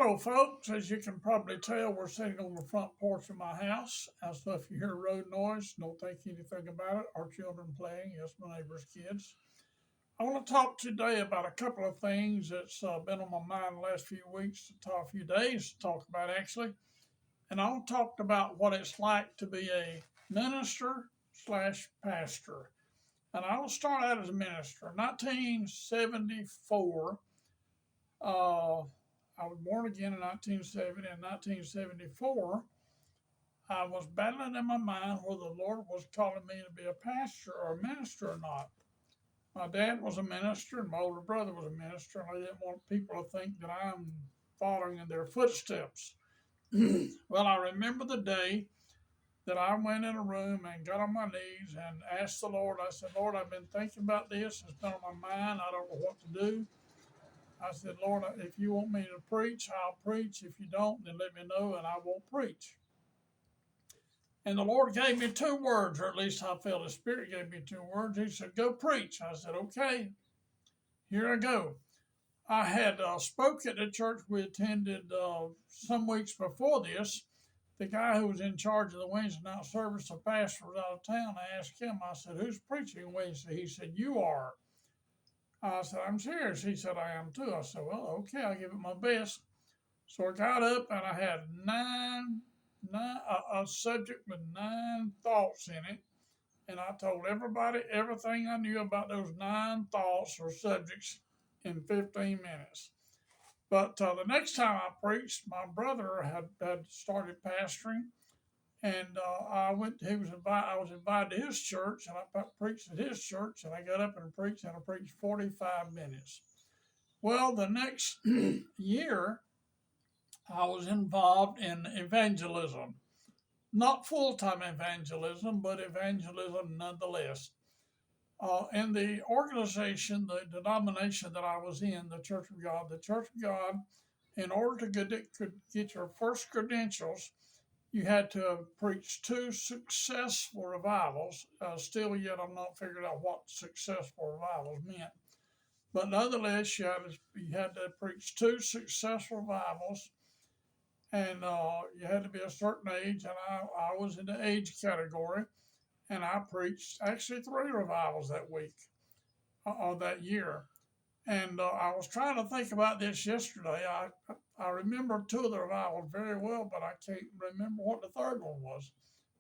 Hello, folks. As you can probably tell, we're sitting on the front porch of my house. So if you hear road noise, don't think anything about it. Our children playing, yes, my neighbor's kids. I want to talk today about a couple of things that's been on my mind the last few weeks, a few days to talk about actually. And I want to talk about what it's like to be a minister slash pastor. And I will start out as a minister. 1974, uh, I was born again in 1970. In 1974, I was battling in my mind whether the Lord was calling me to be a pastor or a minister or not. My dad was a minister, and my older brother was a minister, and I didn't want people to think that I'm following in their footsteps. Well, I remember the day that I went in a room and got on my knees and asked the Lord. I said, Lord, I've been thinking about this. It's been on my mind. I don't know what to do. I said, Lord, if you want me to preach, I'll preach. If you don't, then let me know and I won't preach. And the Lord gave me two words, or at least I felt the Spirit gave me two words. He said, go preach. I said, okay, here I go. I had spoke at the church we attended some weeks before this. The guy who was in charge of the Wednesday night service, the pastor, was out of town. I asked him, I said, who's preaching Wednesday? He said, you are. I said, I'm serious. He said, I am too. I said, well, okay, I'll give it my best. So I got up and I had a subject with 9 thoughts in it. And I told everybody everything I knew about those 9 thoughts or subjects in 15 minutes. But the next time I preached, my brother had started pastoring, and I went. He was invited. I was invited to his church, and I preached at his church. And I got up and I preached 45 minutes. Well, the next year, I was involved in evangelism. Not full time evangelism, but evangelism nonetheless. In the organization, the denomination that I was in, the Church of God, in order to get your first credentials, you had to have preached two successful revivals. Still, yet I'm not figured out what successful revivals meant. But nonetheless, you had to preach two successful revivals, and you had to be a certain age, and I was in the age category, and I preached actually 3 revivals that week, that year. And I was trying to think about this yesterday. I remember 2 of the revivals very well, but I can't remember what the third one was.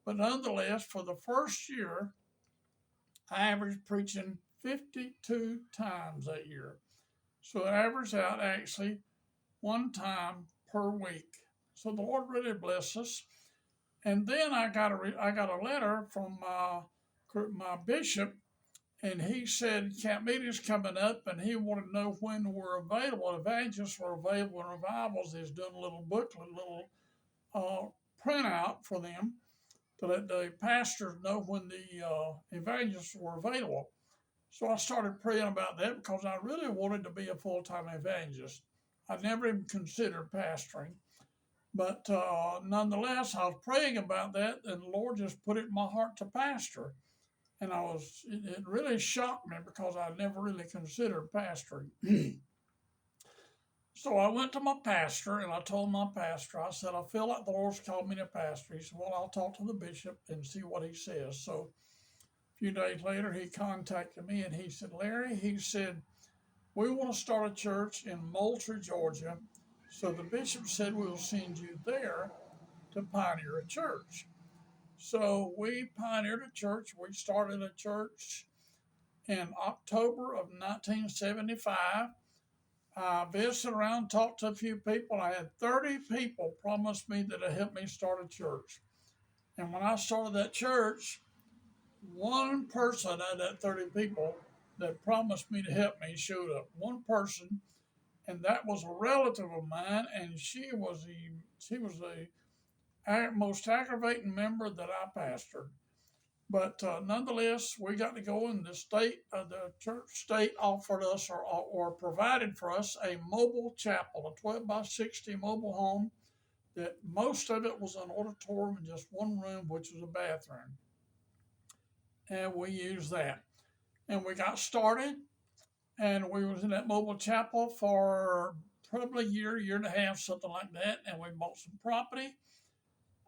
But nonetheless, for the first year, I averaged preaching 52 times that year. So it averaged out actually 1 time per week. So the Lord really blessed us. And then I got a letter from my bishop, and he said camp meeting's coming up, and he wanted to know when we're available. Evangelists were available in revivals. He's doing a little booklet, little printout for them to let the pastors know when the evangelists were available. So I started praying about that because I really wanted to be a full-time evangelist. I never even considered pastoring. But nonetheless, I was praying about that, and the Lord just put it in my heart to pastor. And it really shocked me because I never really considered pastoring. So I went to my pastor and I told my pastor, I said, I feel like the Lord's called me to pastor. He said, well, I'll talk to the bishop and see what he says. So a few days later, he contacted me and he said, Larry, he said, we want to start a church in Moultrie, Georgia. So the bishop said, we'll send you there to pioneer a church. So we pioneered a church. We started a church in October of 1975. I visited around, talked to a few people. I had 30 people promise me that it helped me start a church. And when I started that church, one person out of that 30 people that promised me to help me showed up. One person, and that was a relative of mine, and she was the most aggravating member that I pastored. But nonetheless, we got to go, and the church state offered us or provided for us a mobile chapel, a 12 by 60 mobile home. That most of it was an auditorium and just one room, which was a bathroom, and we used that. And we got started, and we was in that mobile chapel for probably a year and a half, something like that, and we bought some property.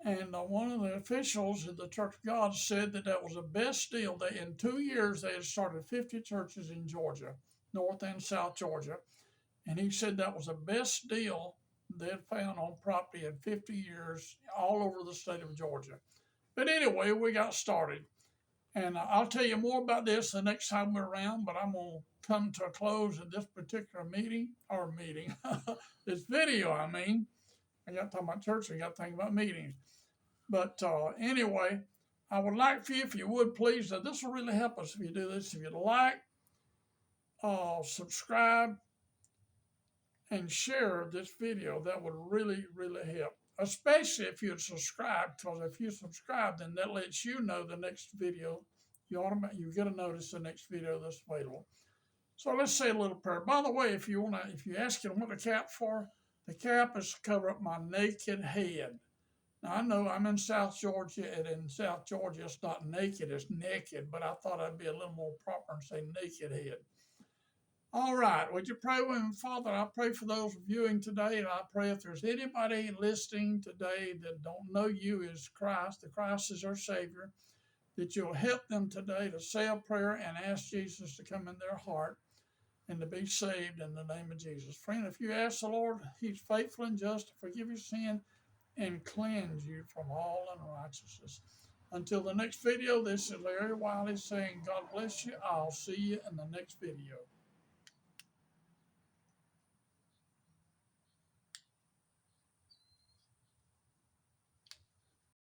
And one of the officials at the Church of God said that that was the best deal. They, in 2 years, they had started 50 churches in Georgia, North and South Georgia. And he said that was the best deal they had found on property in 50 years all over the state of Georgia. But anyway, we got started. And I'll tell you more about this the next time we're around, but I'm going to come to a close at this particular meeting, this video, I mean. I got to talk about church, I got to think about meetings. But anyway, I would like for you, if you would please, this will really help us if you do this. If you'd like, subscribe, and share this video, that would really, really help. Especially if you'd subscribe, because if you subscribe, then that lets you know the next video. You get a notice the next video that's available. So let's say a little prayer. By the way, if you're asking what the cap for, the cap is to cover up my naked head. Now I know I'm in South Georgia, and in South Georgia it's not naked, it's naked, but I thought I'd be a little more proper and say naked head. All right, would you pray with me? Father, I pray for those viewing today, and I pray if there's anybody listening today that don't know you as Christ, that Christ is our Savior, that you'll help them today to say a prayer and ask Jesus to come in their heart and to be saved in the name of Jesus. Friend, if you ask the Lord, He's faithful and just to forgive your sin and cleanse you from all unrighteousness. Until the next video, this is Larry Wiley saying, God bless you. I'll see you in the next video.